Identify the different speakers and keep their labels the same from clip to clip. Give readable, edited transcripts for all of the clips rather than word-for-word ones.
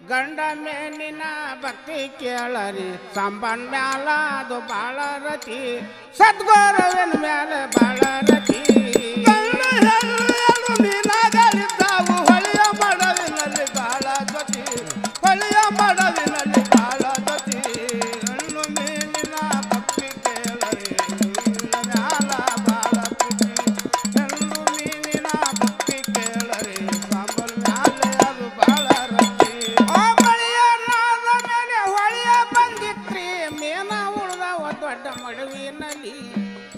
Speaker 1: ಗಂಡ ಮೇಲಿನ ಭಕ್ತಿ ಕೇಳರಿ ಸಂಬಂಧ ಮ್ಯಾಲ ಅದು ಬಾಳ ರತಿ ಸದ್ಗುರುವಿನ ಮ್ಯಾಲ ಬಾಳ ರತಿ
Speaker 2: ಗಂಡ ಹೆಣ್ಣು ಮೀನಾಗಳಿದ್ದಾವು ಹೊಳೆಯ ಮಡವಿನಲ್ಲಿ ಬಾಳ ಗತಿ ಹೊಳೆಯ ಮಡವಿನಲ್ಲಿ ಬಾಳ ಗತಿ ಹೆಣ್ಣು ಮೀನಿನ ಭಕ್ತಿ ಕೇಳರಿ ಮ್ಯಾಲ ಬಾಳ ಗತಿ ಹೆಣ್ಣು ಮೀನಿನ ಭಕ್ತಿ ಕೇಳರಿ ಸಾಂಬಲ್ ಮ್ಯಾಲ ಅದು ಬಾಳ ರತಿ
Speaker 1: ಬಳಿಯ ನಾದ ಮೇಲೆ ಹೊಳೆಯ ಬಂದಿತ್ರಿ ಮೇನ ಉಳ್ದವ ದೊಡ್ಡ ಮಡುವಿನಲ್ಲಿ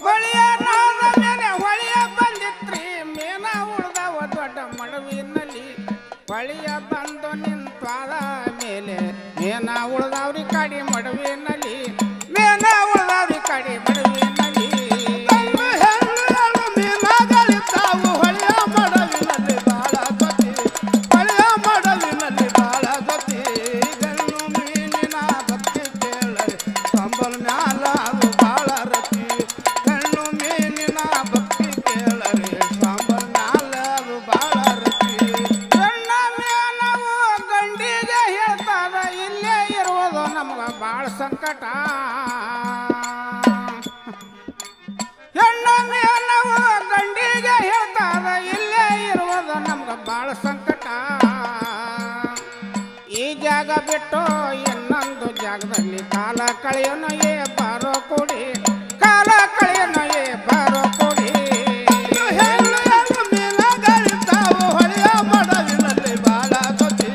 Speaker 1: ಬಳಿಯ ನಾದ ಮೇಲೆ ಹೊಳೆಯ ಬಂದಿತ್ರಿ ಮೇನ ಉಳ್ದವ ದೊಡ್ಡ ಮಡುವಿನಲ್ಲಿ ಹೊಳೆಯ ಬಂದು ನಿಂತಾದ ಮೇಲೆ ಮೇನ ಉಳ್ದವ್ರಿ ಕಡಿ ಮಡುವಿನಲ್ಲಿ ಮೇನ ಉಳ್ದವ್ರಿ ಕಡಿ ಮಡುವಿನಲ್ಲಿ
Speaker 2: ಹೆಣ್ಣು ಮೀನಾಗಳಿದ್ದಾವು ಹೊಳೆಯ ಮಡವಿನಲ್ಲಿ ಬಾಳ ಗತಿ ಹೊಳೆಯ ಮಡವಿನಲ್ಲಿ ಬಾಳ ಗತಿ ಗಣ್ಣು ಮೀನಿನ ಭಕ್ತಿ ಕೇಳರಿ ಸಂಬಲ್ ಮ್ಯಾಲ ಅದು ಬಾಳ ರತಿ ಗಣ್ಣು ಮೀನಿನ ಭಕ್ತಿ ಕೇಳರಿ ಸಂಬಲ್ ಮ್ಯಾಲ ಅದು ಬಾಳ ರತಿ
Speaker 1: ಗಂಡ ಮೇನವು ಗಂಡಿಗೆ ಹೇಳ್ತಾರ ಇಲ್ಲೇ ಇರುವುದು ನಮ್ಗ ಬಾಳ ಸಂಕಟ ಹೆಣ್ಣ ಮೇನವು ಗಂಡಿಗೆ ಹೇಳ್ತಾರ ಇಲ್ಲೇ ಇರುವುದು ನಮ್ಗ ಬಾಳ ಸಂಕಟ ಈ ಜಾಗ ಬಿಟ್ಟು ಇನ್ನೊಂದು ಜಾಗದಲ್ಲಿ ಕಾಲ ಕಳೆಯೋನು ಏ ಬಾರೋ ಕೊಡಿ ಕಾಲ ಕಳೆಯೋನು ಏ ಬಾರೋ ಕೊಡಿ
Speaker 2: ಹೆಣ್ಣು ಮೀನಾಗಳಿದ್ದಾವು ಹೊಳೆಯ ಮಡವಿನಲ್ಲಿ ಬಾಳ ಗತಿ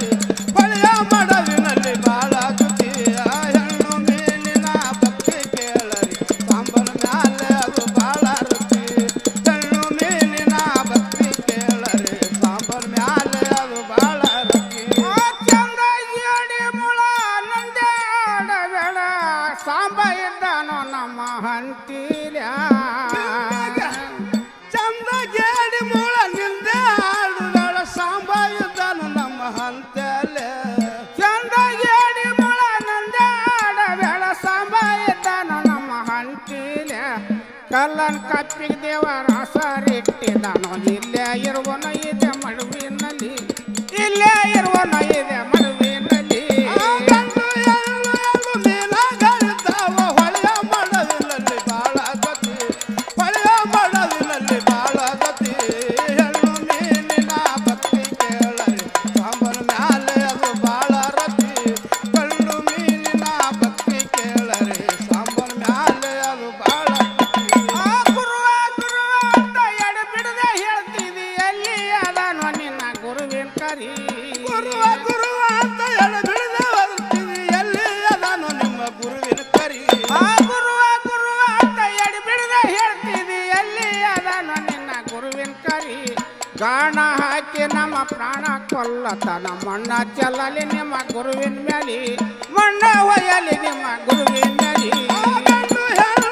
Speaker 2: ಹೊಳೆಯ ಮಡವಿನಲ್ಲಿ ಬಾಳ ಗತಿ ಆ ಹೆಣ್ಣು ಮೀನಿನ ಭಕ್ತಿ ಕೇಳರಿ ಸಾಂಬಲ್ ಮ್ಯಾಲ ಅದು ಬಾಳ ರತಿ ಹೆಣ್ಣು ಮೀನಿನ ಭಕ್ತಿ ಕೇಳರಿ ಸಾಂಬಲ್ ಮ್ಯಾಲ ಅದು ಬಾಳ ರತಿ
Speaker 1: ಚಂದ ಏಡಿ ಮುಳ ನಂದೆ ಆಡಬೇಡ ಸಾಂಬ ಇದ್ದಾನೋ ನಮ್ಮ ಹಂತಿಲ
Speaker 2: ಚಂದ ಗೇಡಿ ಮೂಳ ನಿಂದೆ ಆಡುಗಳ ಸಾಂಬ ಇದ್ದಾನು ನಮ್ಮ ಹಂತಲೆ
Speaker 1: ಚಂದ ಏಡಿ ಮುಳ ನಂದೆ ಆಡಬೇಡ ಸಾಂಬ ಇದ್ದಾನೋ ನಮ್ಮ ಹಂತಿಲ ಕಲ್ಲನ್ ಕಪ್ಪಿಗೆ ದೇವರ ಸರಿಟ್ಟಿದ್ದಾನೋ ಇಲ್ಲೇ ಇರುವನ ಇದೆ ಮಡುವಿನಲ್ಲಿ ಇಲ್ಲೇ ಇರುವನ ಇದೆ ಮಡುವಿನಲ್ಲಿ
Speaker 2: ಗಂಡು ಹೆಣ್ಣು ಮೀನಾಗಳಿದ್ದಾವ ಹೊಳೆಯ ಮಡವಿನಲ್ಲಿ ಬಾಳ ಗತಿ ಹೊಳೆಯ ಮಡವಿನಲ್ಲಿ ಬಾಳ ಗತಿ ಹೆಣ್ಣು ಮೀನಿನ ಭಕ್ತಿ ಕೇಳರಿ ಸಾಂಬಲ್ ಮ್ಯಾಲ ಅದು ಬಾಳ ರತಿ ಗಂಡು ಮೀನಿನ ಭಕ್ತಿ ಕೇಳರಿ ಸಾಂಬಲ್ ಮ್ಯಾಲ ಅದು ಬಾಳ
Speaker 1: ಗುರುವ ಗುರುವ ಅಂತ ಎಡಬಿಡದೆ ಹೇಳ್ತಿದಿ ಎಲ್ಲಿ ಅದಾನೋ ನಿನ್ನ ಗುರುವಿನ ಕರಿ
Speaker 2: ಗುರುವ ಗುರುವ ಅಂತ ಎಡಬಿಡದೆ ಬರ್ತೀವಿ ಎಲ್ಲಿ ಅದಾನು ನಿಮ್ಮ ಗುರುವಿನ ಕರಿ
Speaker 1: ಗುರುವ ಗುರುವ ಅಂತ ಎಡಬಿಡದೆ ಹೇಳ್ತಿದಿ ಎಲ್ಲಿ ಅದಾನೋ ನಿನ್ನ ಗುರುವಿನ ಕರಿ ಗಾಣ ಹಾಕಿ ನಮ್ಮ ಪ್ರಾಣ ಕೊಲ್ಲತನ ಮಣ್ಣ ಚೆಲ್ಲಲಿ ನಿಮ್ಮ ಗುರುವಿನ ಮ್ಯಾಲಿ ಮಣ್ಣ ಒಯ್ಯಲಿ ನಿಮ್ಮ ಗುರುವಿನ ಮ್ಯಾಲಿ
Speaker 2: ಗಂಡು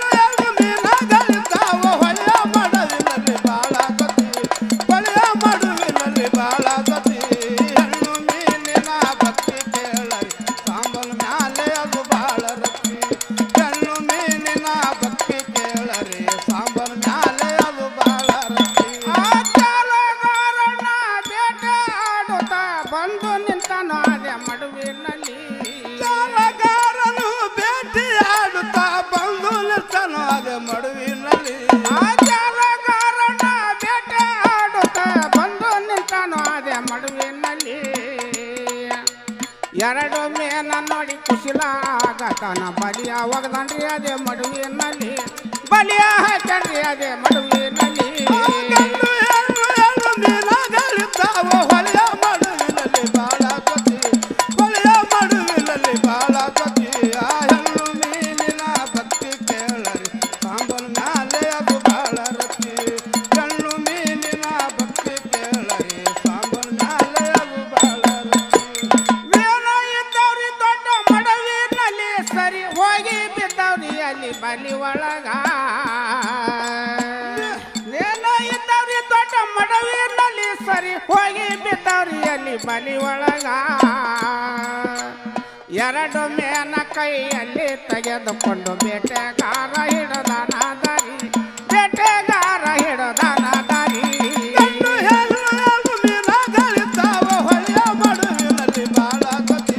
Speaker 2: ಹೆಣ್ಣು ಮೀನಾಗಳಿದ್ದಾವ ಹೊಳೆಯ ಮಡವಿನಲ್ಲಿ ಬಾಳ ಗತಿ ಹೊಳೆಯ ಮಡುವಿನಲ್ಲಿ ಬಾಳ ಗತಿ ಹೆಣ್ಣು ಮೀನಿನ ಭಕ್ತಿ ಕೇಳರಿ ಸಾಂಬಲ್ ಮ್ಯಾಲೆ ಅದು ಬಾಳ ರತಿ ಹೆಣ್ಣು ಮೀನಿನ ಭಕ್ತಿ ಕೇಳರಿ ಸಾಂಬಲ್ ಮ್ಯಾಲೆ ಅದು ಬಾಳ ರತಿ
Speaker 1: ಚಾಲಗಾರನ ಬೇಟೆ ಆಡುತ್ತಾ ಬಂದು ನಿಂತನು ಅದೇ ಮಡುವಿನಲ್ಲಿ
Speaker 2: ಚಾಲಗಾರನು ಭೇಟಿ ಆಡುತ್ತಾ ಬಂದು ನಿಂತನು ಅದೇ ಮಡುವಿನಲ್ಲಿ
Speaker 1: ಚಾಲಗಾರನ ಬೇಟೆ ಆಡುತ್ತಾ ಬಂದು ನಿಂತನು ಅದೇ ಮಡುವಿನಲ್ಲಿ ಎರಡು ಮೇನ ನೋಡಿ ಕುಶಲ ಆಗತನ ಬಲಿಯ ಒಗದನ್ರಿ ಅದೇ ಮಡುವಿನಲ್ಲಿ ಬಲಿಯ ಹಾಕನ್ರಿ ಅದೇ ಮಡುವಿನಲ್ಲಿ
Speaker 2: ಗಂಡು ಹೆಣ್ಣು ಮೀನಾಗಳಿದ್ದಾವ ಹೊಳೆಯ ಮಡುವಿನಲ್ಲಿ ಬಾಳ ಗತಿ ಹೊಳೆಯ ಮಡುವಿನಲ್ಲಿ ಬಾಳ ಗತಿ ಆ ಹೆಣ್ಣು ಮೀನಿನ ಭಕ್ತಿ ಕೇಳರಿ ಸಾಂಬಲ್ ಮ್ಯಾಲೆ ಅದು ಬಾಳ ರತಿ ಹೆಣ್ಣು ಮೀನಿನ ಭಕ್ತಿ ಕೇಳರಿ ಸಾಂಬಲ್ ಮ್ಯಾಲೆ ಅದು ಬಾಳ ರತಿ
Speaker 1: ಮೇನ ಇದ್ದವ್ರಿ ದೊಡ್ಡ ಮಡವಿನಲ್ಲಿ ಸರಿ ಹೋಗಿ ಬಿದ್ದವ್ರಿ ಅಲ್ಲಿ ಬಲಿ ಒಳಗ ಮೇನ ಇದ್ದವ್ರಿ ದೊಡ್ಡ ಮಡವಿನಲ್ಲಿ ಸರಿ ಹೋಗಿ ಬಿದ್ದವ್ರಿ ಅಲ್ಲಿ ಬಲಿ ಒಳಗ ಎರಡು ಮೇನ ಕೈಯಲ್ಲಿ ತೆಗೆದುಕೊಂಡು ಬೇಟೆಗಾರ ಹಿಡದಾನ ದಾರಿ ಬೇಟೆಗಾರ ಹಿಡದಾನ ದಾರಿ
Speaker 2: ಗಂಡು ಹೆಣ್ಣು ಮೀನಾಗಳಿದ್ದಾವ ಹೊಳೆಯ ಮಡುವಿನಲ್ಲಿ ಬಾಳ ಗತಿ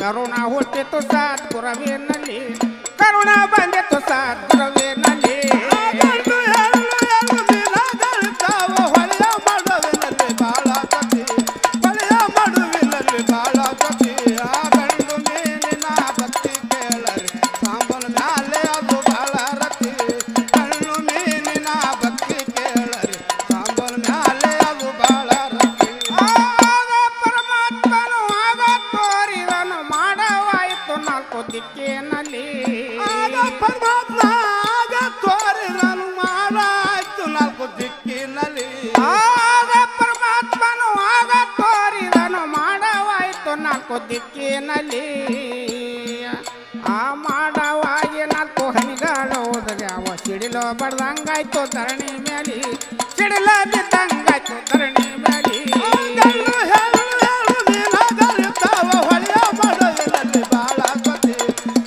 Speaker 1: ಕರುಣ ಹುಟ್ಟಿತು ಸದ್ಗುರುವಿನಲ್ಲಿ ಕರುಣ ಬಂದಿತು ಸದ್ಗುರುವಿನಲ್ಲಿ
Speaker 2: ಗಂಡು ಹೆಣ್ಣು ಎರಡು ದಿನಗಳಿದ್ದಾವ ಹೊಳೆಯ ಮಡುವಿನಲ್ಲಿ ಬಾಳ ಕಥೆ ಹೊಳೆಯ ಮಡುವಿನಲ್ಲಿ ಬಾಳ ಕಥೆ ಆ ಗಂಡು ಮೀನಿನ ಭಕ್ತಿ ಕೇಳರಿ ಸಾಂಬಲ ಮ್ಯಾಲೆ ಅದು ಬಾಳ ರತಿ ಗಂಡು ಮೀನಿನ ಭಕ್ತಿ ಕೇಳರಿ ಸಾಂಬಲ ಮ್ಯಾಲೆ ಅದು ಬಾಳ ರತಿ
Speaker 1: ಆಗ ಪರಮಾತ್ಮನು ಆಗ ತೋರಿದನು ಮಾಡವಾಯಿತು ನಾಲ್ಕು ದಿಕ್ಕಿನಲ್ಲಿ
Speaker 2: ಆಗ ಪರಮಾತ್ಮ ಆಗ ತೋರಿದನು ಮಾಡಾಯ್ತು ನಾಲ್ಕು ದಿಕ್ಕಿನಲ್ಲಿ
Speaker 1: ಆಗ ಪರಮಾತ್ಮನು ಆಗ ತೋರಿದನು ಮಾಡವಾಯಿತು ನಾಲ್ಕು ದಿಕ್ಕಿನಲ್ಲಿ ಆ ಮಾಡವಾಗಿ ನಾಲ್ಕು ಹನಿಗಳು ಹೋದರ್ಯಾವ ಸಿಡಿಲೋ ಬಡ್ದಂಗಾಯ್ತು ಧರಣಿ ಮ್ಯಾಲಿ ಸಿಡಿಲ ಬಿದ್ದಂಗಾಯ್ತು ಧರಣಿ ಮ್ಯಾಲಿ
Speaker 2: ಗಂಡು ಹೆಣ್ಣು ದಿನಗಳಿದ್ದಾವ ಹೊಳೆಯ ಮಡುವಿನಲ್ಲಿ ಬಾಳ ಕಥೆ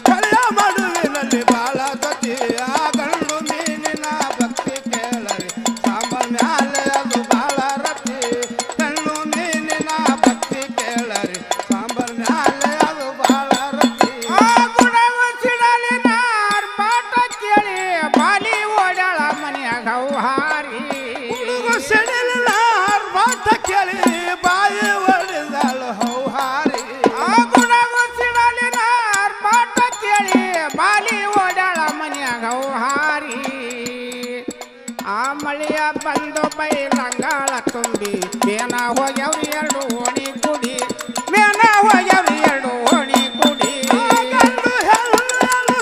Speaker 2: ಹೊಳೆಯ ಮಡುವಿನಲ್ಲಿ ಬಾಳ ಕಥೆ ಆ ಗಂಡು ಮೀನಿನ ಭಕ್ತಿ ಕೇಳರಿ ಸಾಂಬಲ ಮ್ಯಾಲೆ ಅದು ಬಾಳ ರತಿ ಗಂಡು ಮೀನಿನ ಭಕ್ತಿ ಕೇಳರಿ ಸಾಂಬಲ ಮ್ಯಾಲೆ ಅದು ಬಾಳ ರತಿ
Speaker 1: ಆ ಗುಡವ ಸಿಡಲಿನ ಆರ್ಭಾಟ ಕೇಳಿ ಬಾಲಿ ಓಡಾಳ ಮನೆಯಾಗ ಹೌಹಾರಿ
Speaker 2: ಹುಡುಗ ಸಿಡಿಲಿನ ಆರ್ಭಾಟ ಕೇಳಿ ಬಾಯಿ ಒಡೆದಳು ಹೌಹಾರಿ
Speaker 1: ಆ ಗುಡವ ಸಿಡಲಿನ ಆರ್ಭಾಟ ಕೇಳಿ ಬಾಲಿ ಓಡಾಳ ಮನೆಯಾಗ ಹೌಹಾರಿ ಆ ಮಳೆಯ ಬಂದು ಬೈಲಂಗಾಳ ತುಂಬಿ ಮೇನ ಹೋಗ್ಯವ್ರಿ ಎರಡು ಓಣಿ ಕುಡಿ ಮೇನ ಹೋಗ್ಯವ್ರಿ ಎರಡು ಓಣಿ ಕುಡಿ
Speaker 2: ಗಂಡು ಹೆಣ್ಣು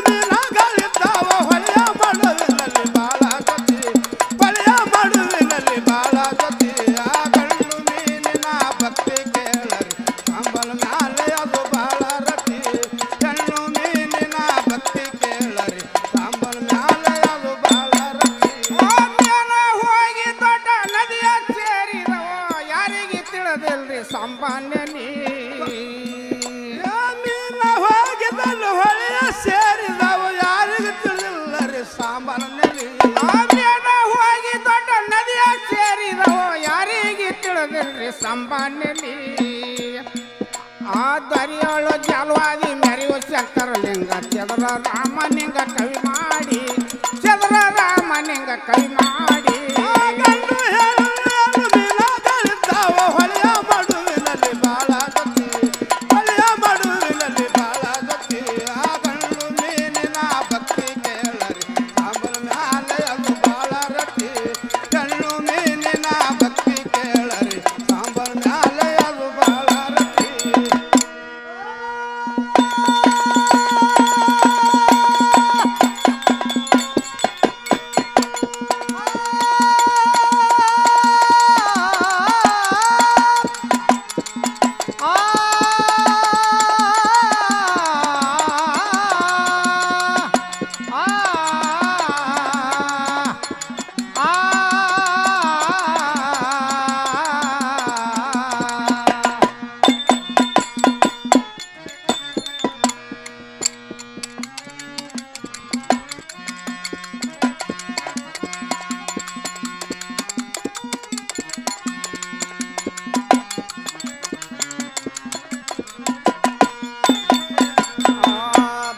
Speaker 2: ದಿನಗಳಿದ್ದಾವ ಹೊಳೆಯ ಮಡುವಿನಲ್ಲಿ ಬಾಳ ಕಥೆ ಹೊಳೆಯ ಮಡುವಿನಲ್ಲಿ ಬಾಳ ಕಥೆ ಆ ಗಂಡು ಮೀನಿನ ಭಕ್ತಿ ಕೇಳರಿ ಸಾಂಬಲ ಮ್ಯಾಲೆ ಅದು ಬಾಳ ರತಿ ಗಂಡು ಮೀನಿನ ಭಕ್ತಿ ಕೇಳರಿ ಸಾಂಬಲ ಮ್ಯಾಲೆ ಅದು ಬಾಳ ರತಿ
Speaker 1: ಮೇನ ಹೋಗಿ ದೊಡ್ಡ ನದಿಯ ಸೇರಿದವೋ ಯಾರಿಗೆ ತಿಳಿದಿಲ್ರಿ ಸಂಪಾದನೆ
Speaker 2: ಮೀನ ಹೋಗಿದ್ದಲು ಹೊಳೆಯ ಸೇರಿದವ ಯಾರಿಗೂ ತಿಳಿದಿಲ್ಲ ರೀ ಸಾಂಬಾರನಲ್ಲಿ
Speaker 1: ಮೇನ ಹೋಗಿ ದೊಡ್ಡ ನದಿಯ ಸೇರಿದವೋ ಯಾರಿಗೆ ತಿಳಿದಿಲ್ರಿ ಸಂಪಾದನೆ ಆ ದರಿಯೋಳು ಜಲವಾದಿ ಮೆರೆಯುವ ಶಂಕರಲಿಂಗ ಚಂದ್ರ ರಾಮನಿಂಗ ಕವಿ ಮಾಡಿ ಚಂದ್ರ ರಾಮನಿಂಗ ಕವಿ ಮಾಡಿ
Speaker 2: ಗಂಡು ಹೆಣ್ಣು ದಿನಗಳಿದ್ದಾವ ಹೊಳೆಯ ಮಡುವಿನಲ್ಲಿ ಬಾಳ ಕಥೆ ಹೊಳೆಯ ಮಡುವಿನಲ್ಲಿ ಬಾಳ ಕಥೆ ಆ ಗಂಡು ಮೀನಿನ ಭಕ್ತಿ ಕೇಳರಿ ಸಾಂಬಲ ಮ್ಯಾಲೆ ಅದು ಬಾಳ ರತಿ ಗಂಡು ಮೀನಿನ ಭಕ್ತಿ ಕೇಳರಿ ಸಾಂಬಲ ಮ್ಯಾಲೆ ಅದು ಬಾಳ ರತಿ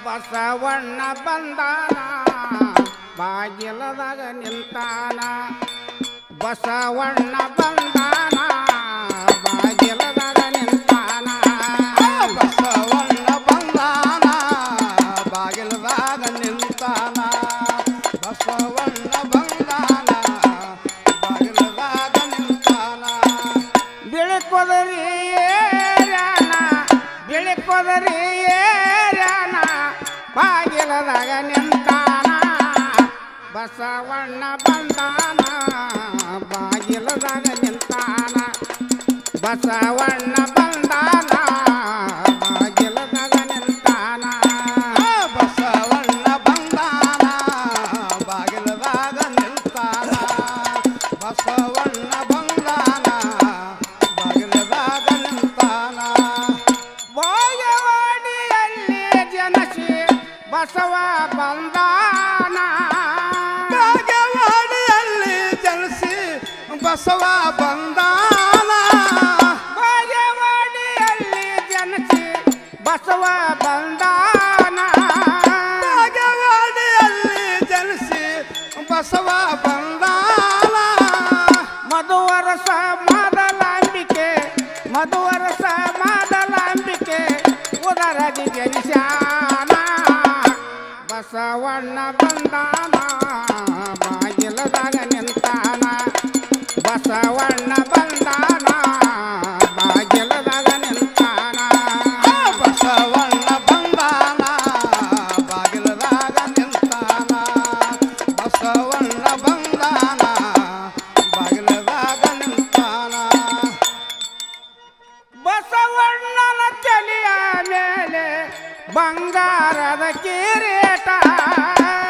Speaker 1: ಬಸವಣ್ಣ ಬಂದಾನ ಬಾಗಿಲದಾಗ ನಿಂತಾನ ಬಸವಣ್ಣ ಬಂದಾನ ಬಾಗಿಲದಾಗ ನಿಂತಾನ
Speaker 2: ಬಸವಣ್ಣ ಬಂದಾನ ಬಾಗಿಲದಾಗ ನಿಂತಾನ ಬಸವಣ್ಣ ಬಂದಾನ ಬಾಗಿಲದಾಗ ನಿಂತಾನ
Speaker 1: ಬಿಳಿಕೊದರಿ ಏರ್ಯಾನ ಬಿಳಿಕೊದರಿ ಏರ್ಯಾನ ಬಾಗಿಲದಾಗ ನಿಂತಾನ ಬಸವಣ್ಣ ಬಂದಾನ ಬಾಗಿಲದಾಗ ನಿಂತಾನ ಬಸವಣ್ಣ ಬಂದಾನ ಬಾಗಿಲದಾಗ ನಿಂತಾನ
Speaker 2: ಬಸವಣ್ಣ ಬಂದಾನ ಬಾಗಿಲದಾಗ ನಿಂತಾನ ಬಸವಣ್ಣ ಬಂದಾನ ಬಾಗಿಲದಾಗ ನಿಂತಾನ
Speaker 1: ಬಾಗವಾಡಿಯಲ್ಲಿ ಜನಸಿ ಬಸವ ಬಂದಾನ
Speaker 2: ಬಾಗವಾಡಿಯಲ್ಲಿ ಜನಿಸಿ ಬಸವ ಬಂದಾನ
Speaker 1: ಬಾಗವಾಡಿಯಲ್ಲಿ ಜನಸಿ ಬಸವ
Speaker 2: ಬಸವ ಬಂದಾನ
Speaker 1: ಮಧುವರಸ ಮಾದಲಾಂಬಿಕೆ ಮಧುವರಸ ಮಾದಲಾಂಬಿಕೆ ಉದರದಿ ಜನಿಸ್ಯಾನ ಬಸವಣ್ಣ ಬಂದಾನ ಬಾಗಿಲದಾಗ ನಿಂತಾನ ಬಸವಣ್ಣ ಬಂದಾನ ಬಾಗಿಲದಾಗ ನಿಂತಾನ
Speaker 2: ಬಸವಣ್ಣ ಬಂದಾನ ಬಾಗಿಲದಾಗ ನಿಂತಾನ ಬಸವಣ್ಣ ಬಂದಾನ ಬಾಗಿಲದಾಗ ನಿಂತಾನ
Speaker 1: ಬಸವಣ್ಣನ ತಲೆಯ ಮೇಲೆ ಬಂಗಾರದ ಕಿರೀಟ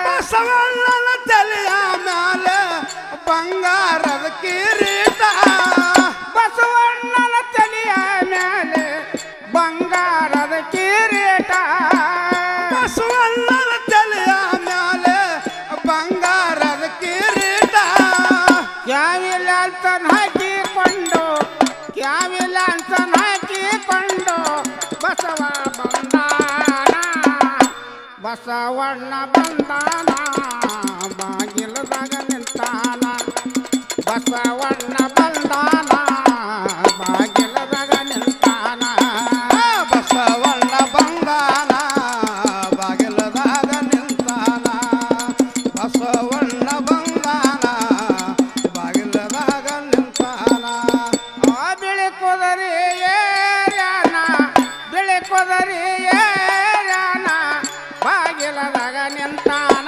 Speaker 2: ಬಸವಣ್ಣನ ತಲೆಯ ಮೇಲೆ ಬಂಗಾರದ ಕಿರೀಟ
Speaker 1: ಬಸವಣ್ಣನ ತಲೆಯ ಮೇಲೆ ಬಂಗಾರದ ಕಿರೀಟ
Speaker 2: ಬಸವಣ್ಣನ ತಲೆಯ ಮೇಲೆ ಬಂಗಾರದ ಕಿರೀಟ
Speaker 1: ಕ್ಯಾವಿಲಾಂತನ ಹಾಕಿಕೊಂಡು ಕ್ಯಾವಿಲಾಂತನ ಹಾಕಿಕೊಂಡು ಬಸವ ಬಂದಾನ ಬಸವಣ್ಣ ಬಂದಾನ ಬಾಗಿಲದಾಗ ನಿಂತಾನ ಬಸವಣ್ಣ ಬಂದಾನ ಬಾಗಿಲದಾಗ ನಿಂತಾನ
Speaker 2: ಬಸವಣ್ಣ ಬಂದಾನ ಬಾಗಿಲದಾಗ ನಿಂತಾನ ಬಸವಣ್ಣ ಬಂದಾನ ಬಾಗಿಲದಾಗ ನಿಂತಾನ
Speaker 1: ಆ ಬಿಳಿ ಕುದುರೆ ಏರ್ಯಾನ ಬಿಳಿ ಕುದುರೆ ಏರ್ಯಾನ ಬಾಗಿಲದಾಗ ನಿಂತಾನ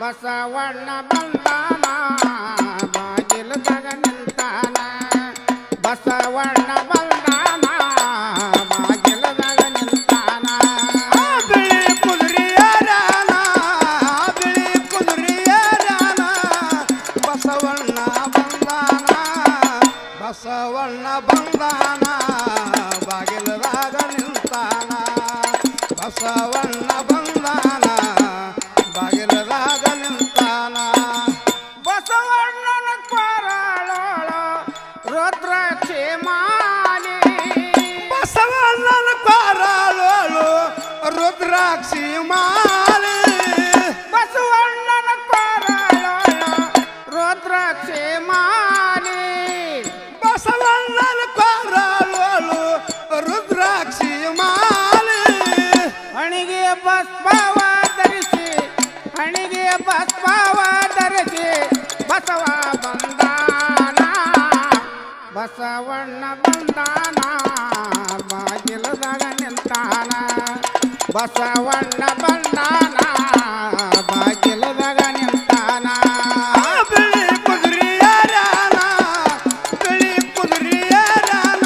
Speaker 1: ಬಸವಣ್ಣ ಬಂದಾನ ಬಾಗಿಲದಾಗ ನಿಂತಾನ ಬಸವಣ್ಣ ಬಂದಾನ ಬಾಗಿಲದಾಗ ನಿಂತಾನ
Speaker 2: ಬಿಳಿ ಕುದುರೆಯರಾನ ಬಿಳಿ ಕುದುರೆಯರಾನ ಬಸವಣ್ಣ ಬಂದಾನ ಬಸವಣ್ಣ ಬಂದಾನ ಬಾಗಿಲದಾಗ ನಿಂತಾನ ಬಸವಣ್ಣ ಬಂದಾನ ಬಾಗಿಲದಾಗ ನಿಂತಾನ
Speaker 1: ಬಸವಣ್ಣನ ಕೊರಳೋಳು ರುದ್ರಾಕ್ಷಿ ಮಾಲಿ
Speaker 2: ಬಸವಣ್ಣನ ಕೊರಳೋಳು ರುದ್ರಾಕ್ಷಿ ಮಾಲೆ
Speaker 1: ಬಸವಣ್ಣನ ಕೊರಳೋಳು ರುದ್ರಾಕ್ಷಿ ಮಾಲಿ
Speaker 2: ಬಸವಣ್ಣನ ಕೊರಳೋಳು ರುದ್ರಾಕ್ಷಿ ಮಾಲೆ
Speaker 1: ಹಣಿಗೆ ಭಸ್ಮವ ಧರಿಸಿ ಹಣಿಗೆ ಭಸ್ಮವ ಧರಿಸಿ ಬಸವ ಬಂದಾನ ಬಸವಣ್ಣ ಬಂದಾನ ಬಾಗಿಲದಾಗ ನಿಂತಾನ ಬಸವಣ್ಣ ಬಂದಾನ ಬಾಗಿಲದಾಗ ನಿಂತಾನ
Speaker 2: ಬಿಳಿ ಕುದುರೆಯರಾನ ಬಿಳಿ ಕುದುರೆಯರಾನ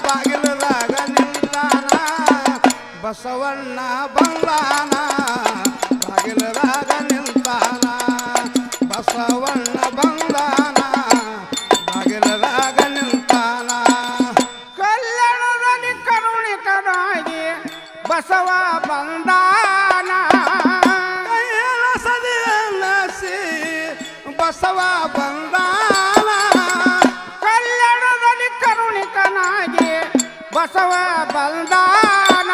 Speaker 2: ಬಾಗಿಲದಾಗ ನಿಂತಾನ ಬಸವಣ್ಣ ಬಂದಾನ ಬಾಗಿಲದಾಗ ನಿಂತಾನ ಬಸವಣ್ಣ ಬಂದಾನ ಬಾಗಿಲದಾಗ ನಿಂತಾನ
Speaker 1: ಕಲ್ಯಾಣದಲ್ಲಿ ಕರುಣಿಕನಾಗಿ ಬಸವ ಬಂದಾನ
Speaker 2: ಕೈಲಾಸದಿ ಬಸವ ಬಂದಾನ
Speaker 1: ಕಲ್ಯಾಣದಲ್ಲಿ ಕರುಣಿಕನಾಗಿ ಬಸವ ಬಂದಾನ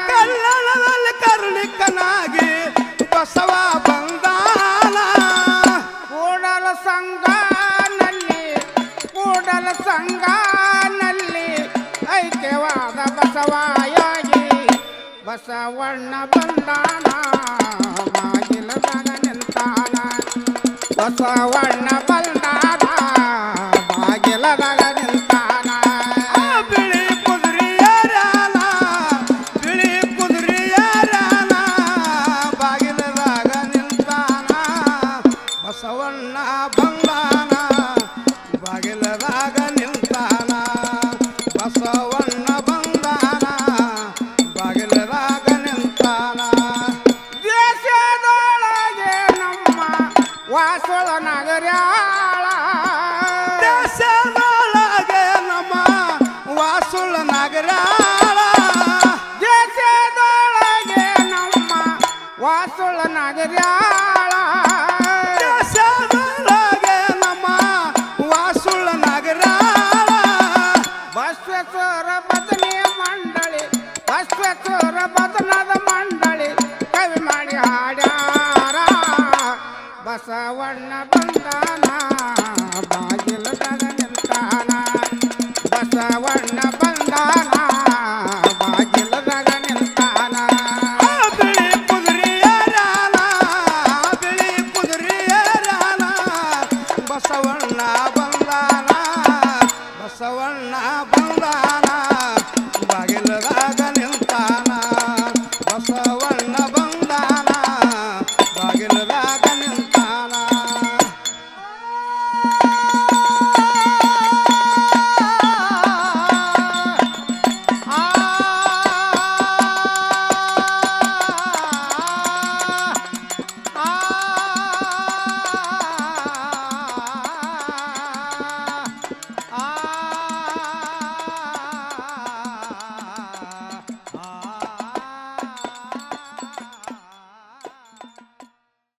Speaker 2: ಕಲ್ಲಳದಲ್ಲಿ ಕರುಣಿಕನಾಗಿ ಬಸವ ಬಂದಾನ
Speaker 1: ಕೂಡಲ ಸಂಘನಲ್ಲಿ ಕೂಡಲ ಸಂಘನಲ್ಲಿ ಐಕ್ಯವಾದ ಬಸವಾಯಾಗಿ ಬಸವಣ್ಣ ಬಂದಾನ ಬಾಗಿಲದಾಗ ನಿಂತಾನ ಬಸವಣ್ಣ ಬಂದಾನ ಬಾಗಿಲದಾಗ ನಿಂತಾನ
Speaker 2: ಬಿಳಿ ಕುದುರೆಯರಾನ ಬಿಳಿ ಕುದುರೆಯರಾನ ಬಾಗಿಲದಾಗ ನಿಂತಾನ ಬಸವಣ್ಣ ಬಂದಾನ ಬಾಗಿಲದಾಗ ನಿಂತಾನ ಬಸವಣ್ಣ ಬಂದಾನ ಬಾಗಿಲದಾಗ ನಿಂತಾನ
Speaker 1: ದೇಶದೊಳಗೆ ನಮ್ಮ ವಾಸಳ ನಗರ್ಯಾಳ
Speaker 2: ದೇಶದೊಳಗೆ ನಮ್ಮ ವಾಸುಳ ನಗರಾಳ
Speaker 1: ದೇಶದೊಳಗೆ ನಮ್ಮ ವಾಸುಳ ನಗರ್ಯಾಳ
Speaker 2: ದೇಶದೊಳಗೆ ನಮ್ಮ ವಾಸುಳ ನಗರಾಳ
Speaker 1: ಬಸವೇಶ್ವರ ಬದನೆ ಮಂಡಳಿ ಬಸವೇಶ್ವರ ಬದನದ ಮಂಡಳಿ ಕವಿ ಮಾಡಿ ಹಾಡ್ಯಾರ ಬಸವಣ್ಣ ಬಂದಾನ ಬಾಗಿಲದಾಗ